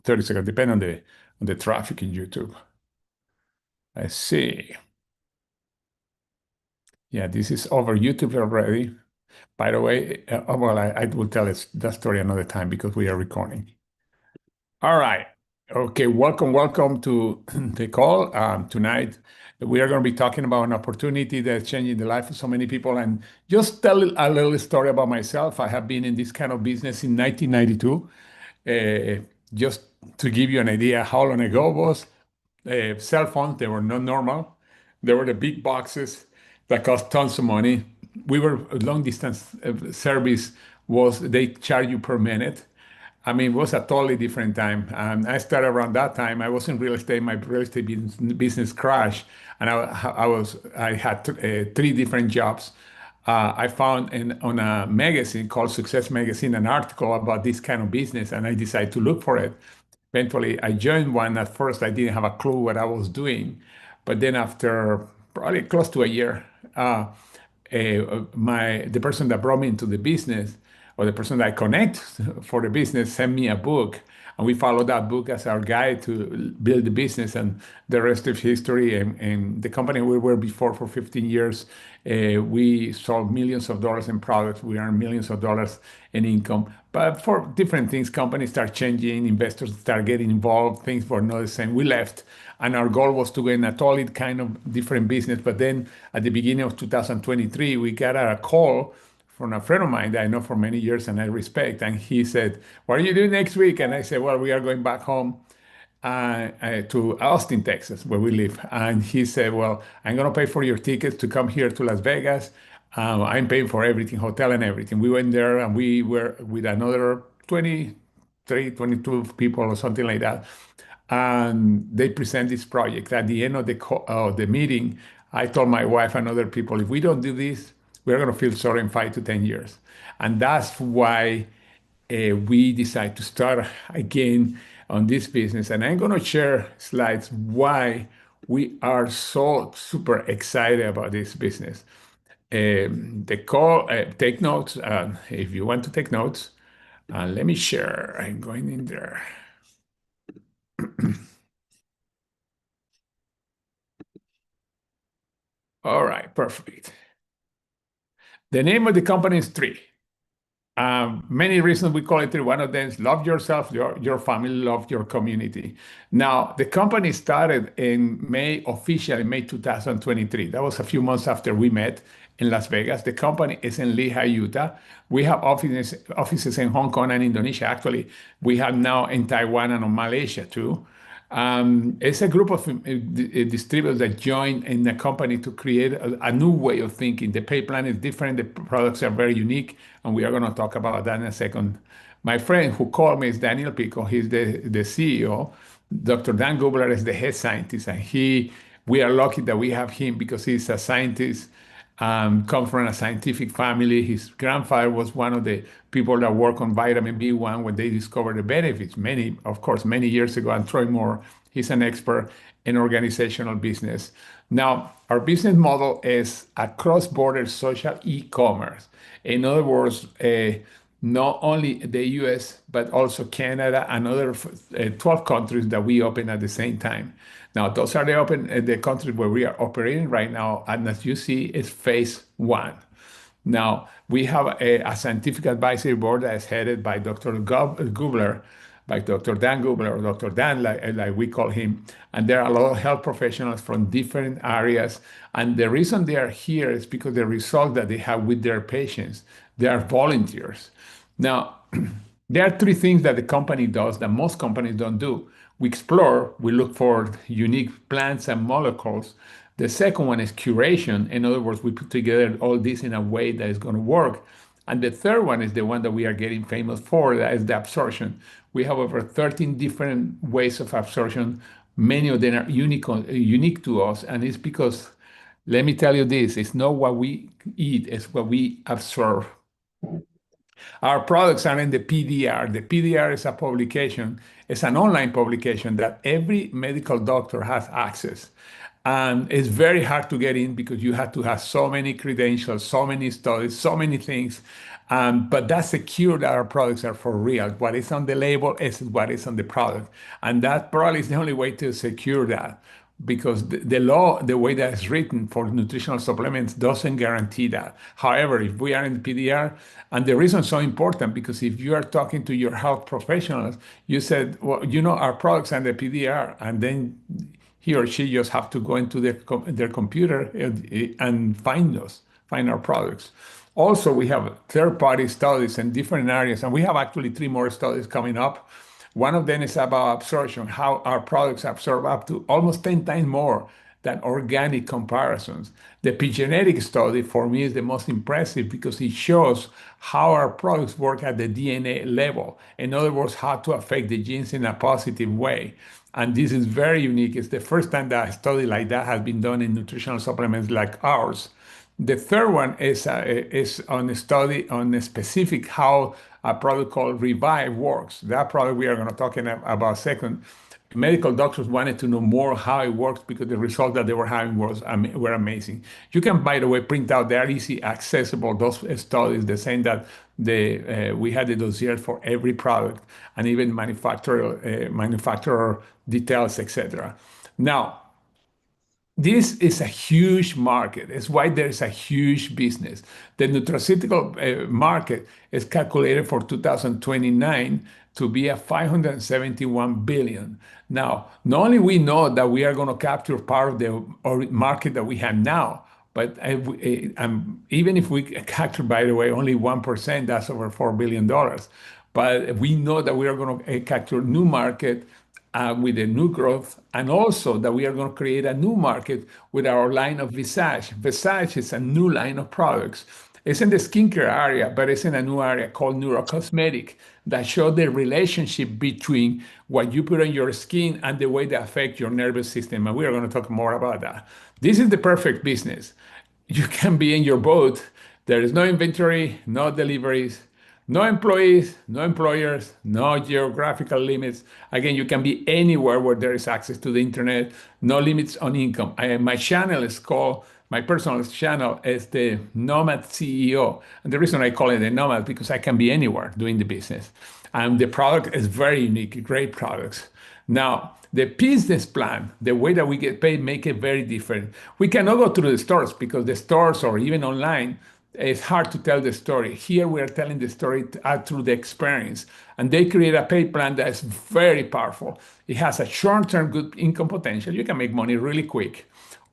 30 seconds, depending on the traffic in YouTube. Let's see. Yeah, this is over YouTube already. By the way, well, I will tell that story another time because we are recording. All right. Okay, welcome to the call. Tonight, we are going to be talking about an opportunity that's changing the life of so many people. And just tell a little story about myself. I have been in this kind of business in 1992. Uh, just to give you an idea how long ago it was, cell phones, they were not normal. They were the big boxes that cost tons of money. We were long distance service was they charge you per minute. I mean, it was a totally different time. I started around that time. I was in real estate. My real estate business crashed, and I had three different jobs. I found on a magazine called Success Magazine an article about this kind of business, and I decided to look for it. Eventually, I joined one. At first, I didn't have a clue what I was doing, but then after probably close to a year, the person that brought me into the business, or the person that I connect for the business, sent me a book, and we followed that book as our guide to build the business, and the rest of history. And the company we were before for 15 years, we sold millions of dollars in products. We earned millions of dollars in income. But for different things, companies start changing, investors start getting involved, things were not the same. We left, and our goal was to get in a totally kind of different business. But then at the beginning of 2023, we got a call from a friend of mine that I know for many years and I respect. And he said, "What are you doing next week?" And I said, "Well, we are going back home to Austin, Texas, where we live." And he said, "Well, I'm going to pay for your tickets to come here to Las Vegas. I'm paying for everything, hotel and everything." We went there and we were with another 23, 22 people or something like that. And they present this project. At the end of the meeting, I told my wife and other people, if we don't do this, we're going to feel sorry in 5 to 10 years. And that's why we decide to start again on this business. And I'm going to share slides why we are so super excited about this business. Take notes. If you want to take notes, let me share. I'm going in there. All right, perfect. The name of the company is Tree. Many reasons we call it Tree. One of them is love yourself, your family, love your community. Now, the company started in officially May 2023. That was a few months after we met in Las Vegas. The company is in Lehi, Utah. We have offices in Hong Kong and Indonesia. Actually, we have now in Taiwan and in Malaysia too. It's a group of distributors that join in the company to create a new way of thinking. The pay plan is different. The products are very unique, and we are going to talk about that in a second. My friend who called me is Daniel Pico. He's the CEO. Dr. Dan Gubler is the head scientist, and we are lucky that we have him because he's a scientist, come from a scientific family. His grandfather was one of the people that worked on vitamin B1 when they discovered the benefits, of course, many years ago. And Troy Moore, he's an expert in organizational business. Now, our business model is a cross-border social e-commerce. In other words, not only the US, but also Canada and other 12 countries that we open at the same time. Now, those are the countries where we are operating right now. And as you see, it's phase one. Now, we have a scientific advisory board that is headed by Dr. Gubler, by Dr. Dan Gubler, or Dr. Dan, like we call him. And there are a lot of health professionals from different areas. And the reason they are here is because the result that they have with their patients, they are volunteers. Now, there are three things that the company does that most companies don't do. We explore, we look for unique plants and molecules. The second one is curation. In other words, we put together all this in a way that is going to work. And the third one is the one that we are getting famous for, that is the absorption. We have over 13 different ways of absorption. Many of them are unique to us. And it's because, let me tell you this, it's not what we eat, it's what we absorb. Our products are in the PDR. The PDR is a publication, it's an online publication that every medical doctor has access. And it's very hard to get in because you have to have so many credentials, so many studies, so many things. But that's secure that our products are for real. What is on the label is what is on the product. And that probably is the only way to secure that because the law, the way that it's written for nutritional supplements doesn't guarantee that. However, if we are in PDR, and the reason is so important because if you are talking to your health professionals, you said, well, our products are the PDR, and then he or she just have to go into their computer and find our products. Also, we have third-party studies in different areas, and we have actually three more studies coming up. One of them is about absorption, how our products absorb up to almost 10 times more than organic comparisons. The epigenetic study for me is the most impressive because it shows how our products work at the DNA level. In other words, how to affect the genes in a positive way. And this is very unique. It's the first time that a study like that has been done in nutritional supplements like ours. The third one is on a study on a specific how a product called Revive works. That product we are going to talk about second. Medical doctors wanted to know more how it works because the result that they were having were amazing. You can, by the way, print out. They are easy accessible. Those studies, the same that we had the dossier for every product and even manufacturer details, etc. Now, this is a huge market. It's why there's a huge business. The nutraceutical market is calculated for 2029 to be a 571 billion. Now, not only we know that we are going to capture part of the market that we have now, but even if we capture, by the way, only 1%, that's over $4 billion. But we know that we are going to capture new market with a new growth, and also that we are going to create a new market with our line of Visage. Visage is a new line of products. It's in the skincare area, but it's in a new area called neurocosmetic that show the relationship between what you put on your skin and the way they affect your nervous system. And we are going to talk more about that. This is the perfect business. You can be in your boat. There is no inventory, no deliveries, no employees, no employers, no geographical limits. Again, you can be anywhere where there is access to the internet, no limits on income. My personal channel is the Nomad CEO. And the reason I call it the Nomad because I can be anywhere doing the business. And the product is very unique, great products. Now, the business plan, the way that we get paid, make it very different. We cannot go through the stores because the stores or even online, it's hard to tell the story. Here we are telling the story through the experience. And they create a pay plan that is very powerful. It has a short-term good income potential. You can make money really quick.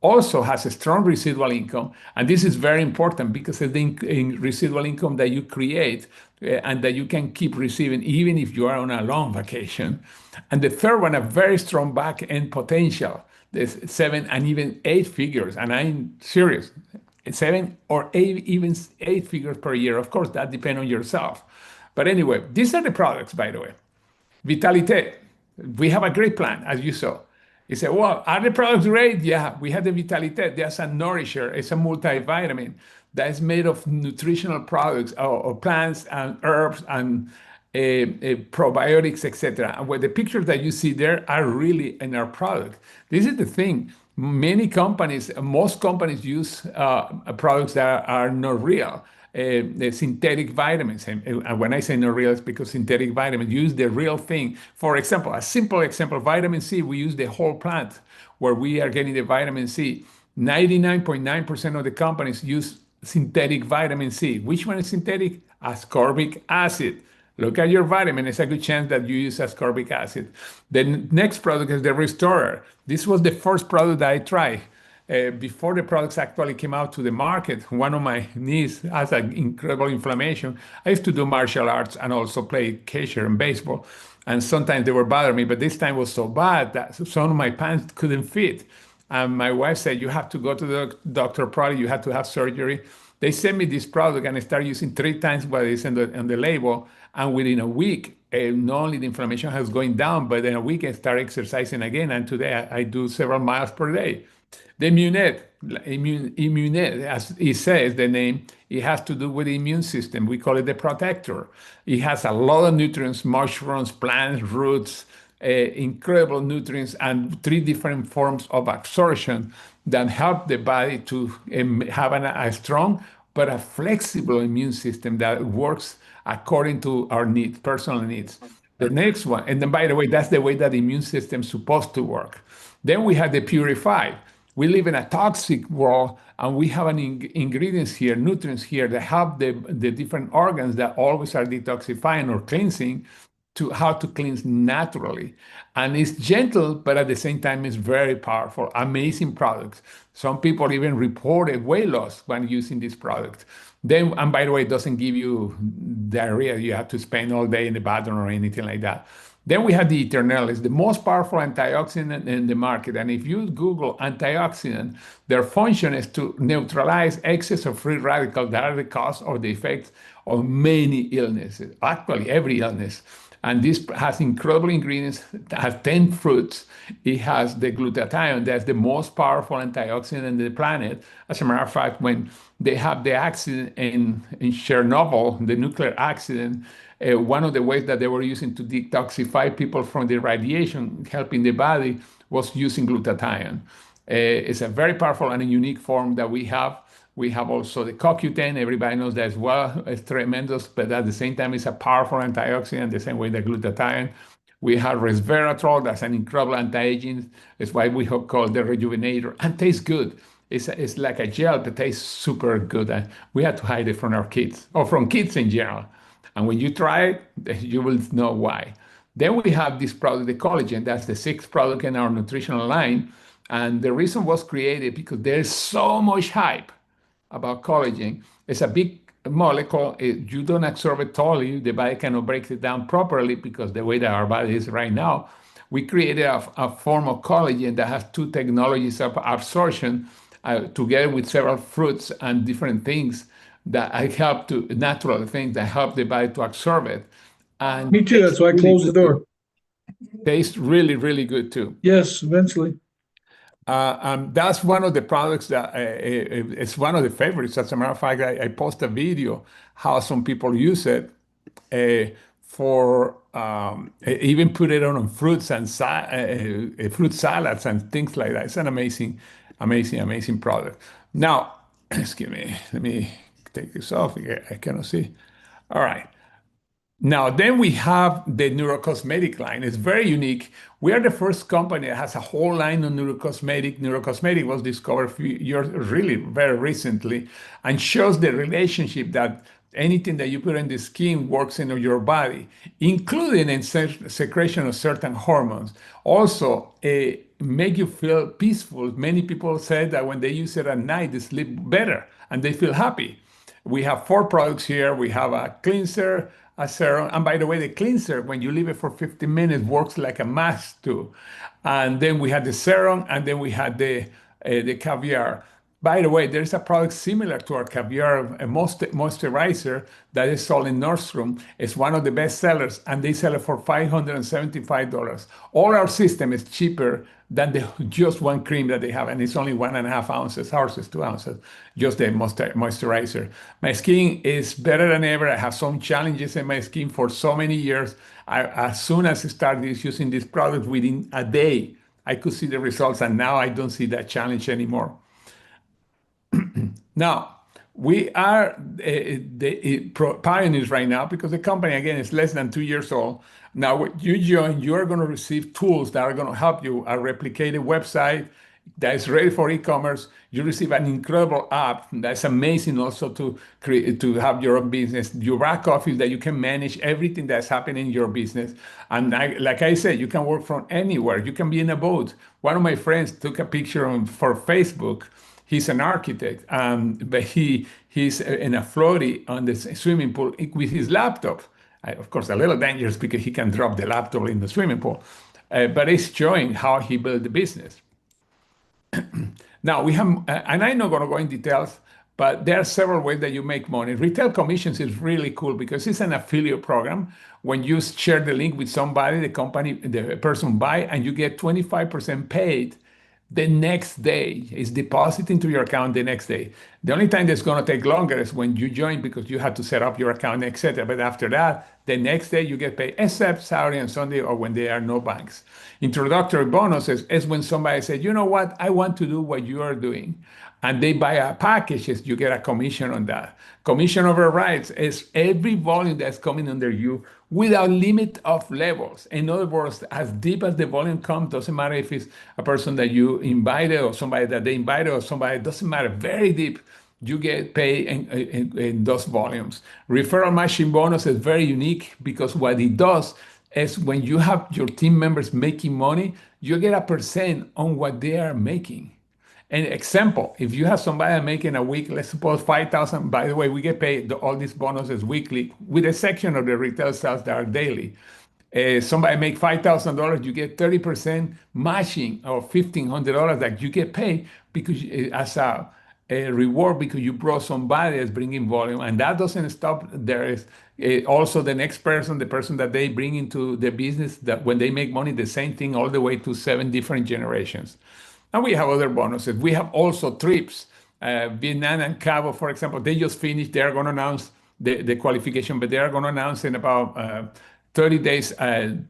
Also has a strong residual income. And this is very important because it's the residual income that you create and that you can keep receiving even if you are on a long vacation. And the third one, a very strong back-end potential. There's 7 and even 8 figures. And I'm serious. 7 or 8, even 8 figures per year. Of course, that depends on yourself. But anyway, these are the products, by the way. Vitalite, we have a great plan, as you saw. You say, well, are the products great? Yeah, we have the Vitalite. There's a nourisher. It's a multivitamin that is made of nutritional products or plants and herbs and probiotics, etc. And what the pictures that you see there are really in our product. This is the thing. Many companies, most companies use products that are not real. The synthetic vitamins. And when I say not real, it's because synthetic vitamins use the real thing. For example, a simple example, vitamin C, we use the whole plant where we are getting the vitamin C. 99.9% of the companies use synthetic vitamin C. Which one is synthetic? Ascorbic acid. Look at your vitamin. It's a good chance that you use ascorbic acid. The next product is the Restorer. This was the first product that I tried. Before the products actually came out to the market, one of my knees has an incredible inflammation. I used to do martial arts and also play catcher and baseball. And sometimes they were bothering me, but this time was so bad that some of my pants couldn't fit. And my wife said, you have to go to the doctor, probably you have to have surgery. They sent me this product and I started using 3 times what is on the label. And within a week, not only the inflammation has going down, but in a week I start exercising again. And today I do several miles per day. The Immunet, as it says, the name, it has to do with the immune system. We call it the protector. It has a lot of nutrients, mushrooms, plants, roots, incredible nutrients, and 3 different forms of absorption that help the body to have a strong but a flexible immune system that works according to our needs, personal needs. The next one, and then by the way, that's the way that the immune system is supposed to work. Then we have the purified. We live in a toxic world, and we have an ingredients here, nutrients here that help the different organs that always are detoxifying or cleansing to how to cleanse naturally. And it's gentle, but at the same time, it's very powerful, amazing products. Some people even reported weight loss when using this product. Then, and by the way, it doesn't give you diarrhea. You have to spend all day in the bathroom or anything like that. Then we have the Eternalis, the most powerful antioxidant in the market. And if you Google antioxidant, their function is to neutralize excess of free radicals that are the cause or the effects of many illnesses, actually every illness. And this has incredible ingredients. It has 10 fruits. It has the glutathione. That's the most powerful antioxidant on the planet. As a matter of fact, when they have the accident in Chernobyl, the nuclear accident, one of the ways that they were using to detoxify people from the radiation, helping the body, was using glutathione. It's a very powerful and a unique form that we have. We have also the CoQ10. Everybody knows that as well. It's tremendous, but at the same time, it's a powerful antioxidant, the same way that glutathione. We have resveratrol. That's an incredible anti-aging. It's why we call it the rejuvenator and tastes good. It's like a gel that tastes super good. And we had to hide it from our kids or from kids in general. And when you try it, you will know why. Then we have this product, the collagen. That's the sixth product in our nutritional line. And the reason was created because there's so much hype about collagen. It's a big molecule. You don't absorb it totally. The body cannot break it down properly because the way that our body is right now. We created a form of collagen that has two technologies of absorption together with several fruits and different things that I help to natural things that help the body to absorb it. And me too. That's why I closed the door. Tastes really, really good too. Yes, eventually. That's one of the products that it's one of the favorites. As a matter of fact, I post a video how some people use it for even put it on fruits and fruit salads and things like that. It's an amazing, amazing, amazing product. Now, excuse me, let me take this off. I cannot see. All right. Now, then we have the neurocosmetic line. It's very unique. We are the first company that has a whole line of neurocosmetic. Neurocosmetic was discovered a few years, really very recently, and shows the relationship that anything that you put in the skin works in your body, including in secretion of certain hormones. Also, make you feel peaceful. Many people say that when they use it at night, they sleep better and they feel happy. We have 4 products here. We have a cleanser, a serum. And by the way, the cleanser, when you leave it for 15 minutes, works like a mask too. And then we had the serum, and then we had the caviar. By the way, there's a product similar to our caviar, a moisturizer that is sold in Nordstrom. It's one of the best sellers, and they sell it for $575. All our system is cheaper than the just one cream that they have, and it's only 1.5 ounces. Ours is 2 ounces, just the moisturizer. My skin is better than ever. I have some challenges in my skin for so many years. As soon as I started using this product, within a day, I could see the results, and now I don't see that challenge anymore. Now, we are the pioneers right now because the company, again, is less than 2 years old. Now, when you join, you are going to receive tools that are going to help you, a replicated website that is ready for e-commerce. You receive an incredible app that's amazing also to create, to have your own business, your back office that you can manage everything that's happening in your business. And like I said, you can work from anywhere. You can be in a boat. One of my friends took a picture for Facebook. He's an architect, but he's in a floaty on the swimming pool with his laptop. Of course, a little dangerous because he can drop the laptop in the swimming pool, but it's showing how he built the business. Now we have, and I'm not going to go in details, but there are several ways that you make money. Retail commissions is really cool because it's an affiliate program. When you share the link with somebody, the person buy, and you get 25% paid the next day. Is deposited into your account the next day. The only time that's going to take longer is when you join because you have to set up your account, etc. But after that, The next day you get paid, except Saturday and Sunday or when there are no banks. Introductory bonuses is when somebody says, you know what, I want to do what you are doing. And they buy a package, you get a commission on that. Commission over rights is every volume that's coming under you without limit of levels. In other words, as deep as the volume comes, doesn't matter if it's a person that you invited or somebody that they invited or somebody, doesn't matter, very deep, you get paid in those volumes. Referral matching bonus is very unique because what it does is when you have your team members making money, you get a percent on what they are making. An example, if you have somebody making a week, let's suppose 5,000, by the way, we get paid all these bonuses weekly, with a section of the retail sales that are daily. Somebody make $5,000, you get 30% matching of $1,500 that you get paid because as a reward because you brought somebody that's bringing volume, and that doesn't stop. There is also the next person, the person that they bring into the business, that when they make money, the same thing all the way to 7 different generations. And we have other bonuses. We have also trips. Vietnam and Cabo, for example, they just finished. They are going to announce the qualification, but they are going to announce in about 30 days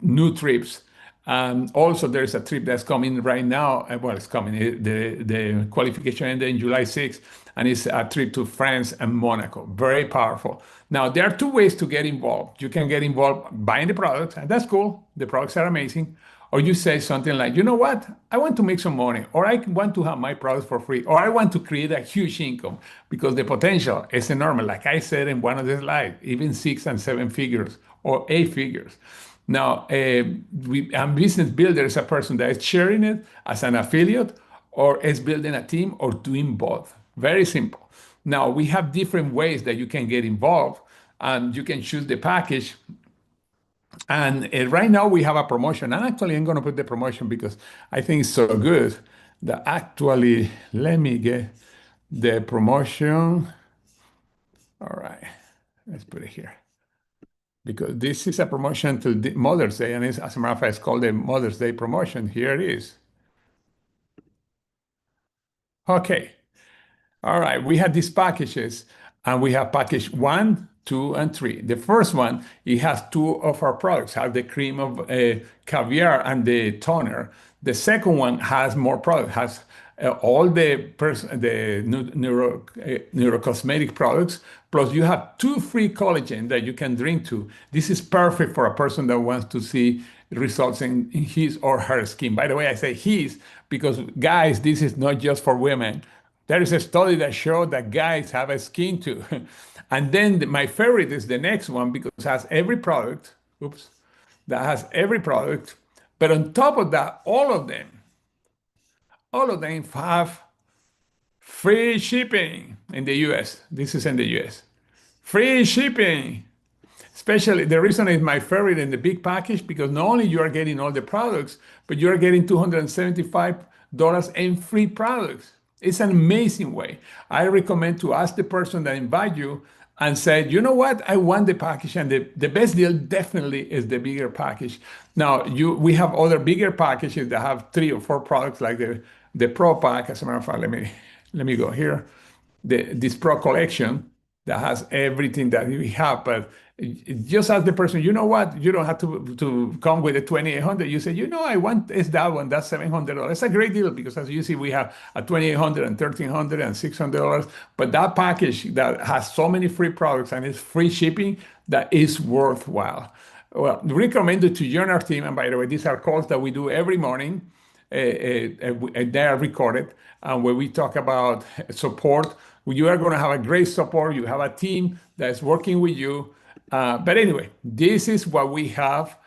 new trips. Also, there's a trip that's coming right now. Well, it's coming. The qualification ended in July 6th, and it's a trip to France and Monaco. Very powerful. Now, there are two ways to get involved. You can get involved buying the products, and that's cool. The products are amazing. Or you say something like, you know what? I want to make some money, or I want to have my products for free, or I want to create a huge income because the potential is enormous. Like I said in one of the slides, even 6 and 7 figures or 8 figures. Now, a business builder is a person that is sharing it as an affiliate or is building a team or doing both. Very simple. Now, we have different ways that you can get involved, and you can choose the package. And right now we have a promotion. And actually, I'm going to put the promotion because I think it's so good that actually, let me get the promotion. All right, let's put it here. Because this is a promotion to Mother's Day, and as a matter of fact, it's called the Mother's Day promotion. Here it is. Okay. All right, we have these packages, and we have package 1, 2, and 3. The first one, it has 2 of our products, have the cream of caviar and the toner. The second one has more product, has all the neurocosmetic products, plus you have 2 free collagen that you can drink to. This is perfect for a person that wants to see results in his or her skin. By the way, I say his because guys, this is not just for women. There is a study that showed that guys have a skin too. And then my favorite is the next one because it has every product, that has every product. But on top of that, all of them have free shipping in the US. This is in the US. Free shipping. Especially the reason is my favorite in the big package because not only you are getting all the products, but you are getting $275 in free products. It's an amazing way. I recommend to ask the person that invite you and said, you know what, I want the package, and the best deal definitely is the bigger package. Now, we have other bigger packages that have 3 or 4 products, like the Pro Pack. As a matter of fact, let me go here. This Pro Collection that has everything that we have, but just ask the person, you know what, you don't have to come with a 2,800. You say, you know, I want is that one, that's $700. It's a great deal because as you see, we have a 2,800 and 1,300 and $600. But that package that has so many free products and it's free shipping, that is worthwhile. Well, recommended to join our team. And by the way, these are calls that we do every morning. They are recorded, and where we talk about support. You are going to have a great support. You have a team that's working with you. But anyway, this is what we have